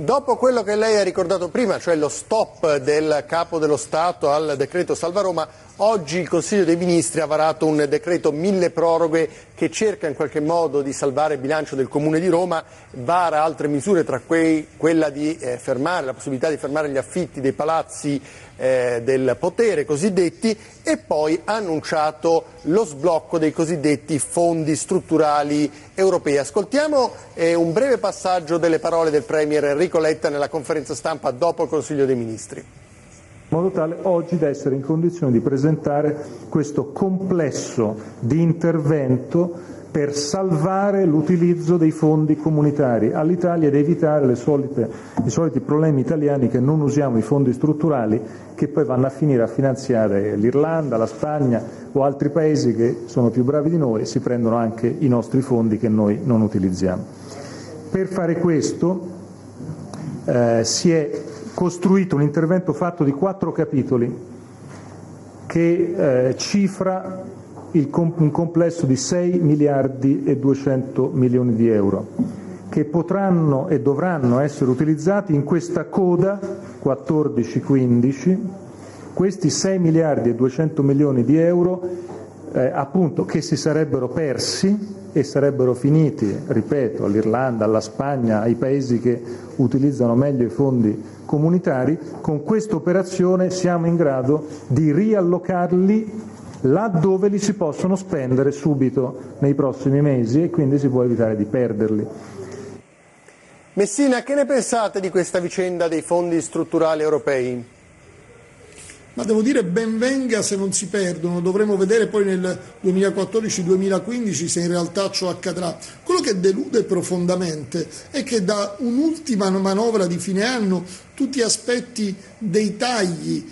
Dopo quello che lei ha ricordato prima, cioè lo stop del Capo dello Stato al decreto Salva Roma, oggi il Consiglio dei Ministri ha varato un decreto mille proroghe che cerca in qualche modo di salvare il bilancio del Comune di Roma, vara altre misure tra cui quella di fermare, la possibilità di fermare gli affitti dei palazzi del potere cosiddetti, e poi ha annunciato lo sblocco dei cosiddetti fondi strutturali europei. Ascoltiamo un breve passaggio delle parole del Premier Enrico Letta nella conferenza stampa dopo il Consiglio dei Ministri. In modo tale oggi da essere in condizione di presentare questo complesso di intervento per salvare l'utilizzo dei fondi comunitari all'Italia ed evitare i soliti problemi italiani che non usiamo i fondi strutturali, che poi vanno a finire a finanziare l'Irlanda, la Spagna o altri paesi che sono più bravi di noi e si prendono anche i nostri fondi che noi non utilizziamo. Per fare questo si è costruito un intervento fatto di 4 capitoli che cifra un complesso di 6 miliardi e 200 milioni di euro che potranno e dovranno essere utilizzati in questa coda 14-15. Questi 6 miliardi e 200 milioni di euro appunto che si sarebbero persi e sarebbero finiti, ripeto, all'Irlanda, alla Spagna, ai paesi che utilizzano meglio i fondi comunitari. Con questa operazione siamo in grado di riallocarli laddove li si possono spendere subito nei prossimi mesi e quindi si può evitare di perderli. Messina, che ne pensate di questa vicenda dei fondi strutturali europei? Ma devo dire ben venga se non si perdono, dovremo vedere poi nel 2014-2015 se in realtà ciò accadrà. Quello che delude profondamente è che da un'ultima manovra di fine anno tu ti aspetti dei tagli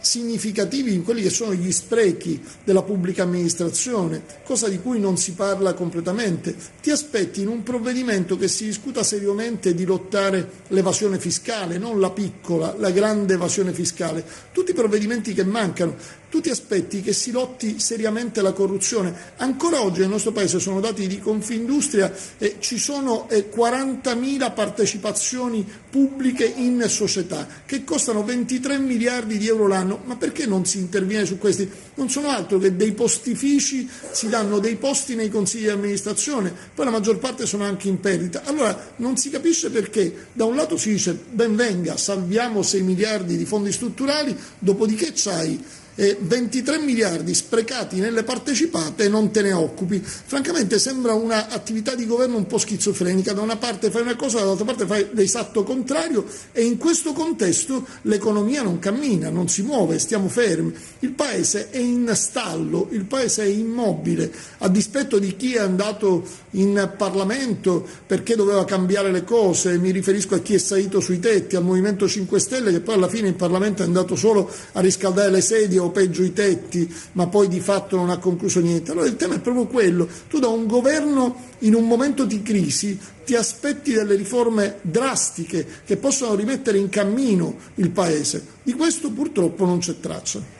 significativi in quelli che sono gli sprechi della pubblica amministrazione, cosa di cui non si parla completamente. Ti aspetti in un provvedimento che si discuta seriamente di lottare l'evasione fiscale, non la piccola, la grande evasione fiscale. Tutti i provvedimenti che mancano. Tu ti aspetti che si lotti seriamente la corruzione. Ancora oggi nel nostro Paese, sono dati di Confindustria, ci sono 40.000 partecipazioni pubbliche in società che costano 23 miliardi di euro l'anno. Ma perché non si interviene su questi? Non sono altro che dei postifici, si danno dei posti nei consigli di amministrazione, poi la maggior parte sono anche in perdita. Allora non si capisce perché da un lato si dice ben venga, salviamo 6 miliardi di fondi strutturali, dopodiché c'hai 23 miliardi sprecati nelle partecipate e non te ne occupi. Francamente sembra un'attività di governo un po' schizofrenica: da una parte fai una cosa, dall'altra parte fai l'esatto contrario, e in questo contesto l'economia non cammina, non si muove, stiamo fermi. Il Paese è in stallo, il Paese è immobile, a dispetto di chi è andato in Parlamento perché doveva cambiare le cose. Mi riferisco a chi è salito sui tetti, al Movimento 5 Stelle, che poi alla fine in Parlamento è andato solo a riscaldare le sedie o peggio i tetti, ma poi di fatto non ha concluso niente. Allora il tema è proprio quello: tu da un governo in un momento di crisi ti aspetti delle riforme drastiche che possano rimettere in cammino il Paese. Di questo purtroppo non c'è traccia.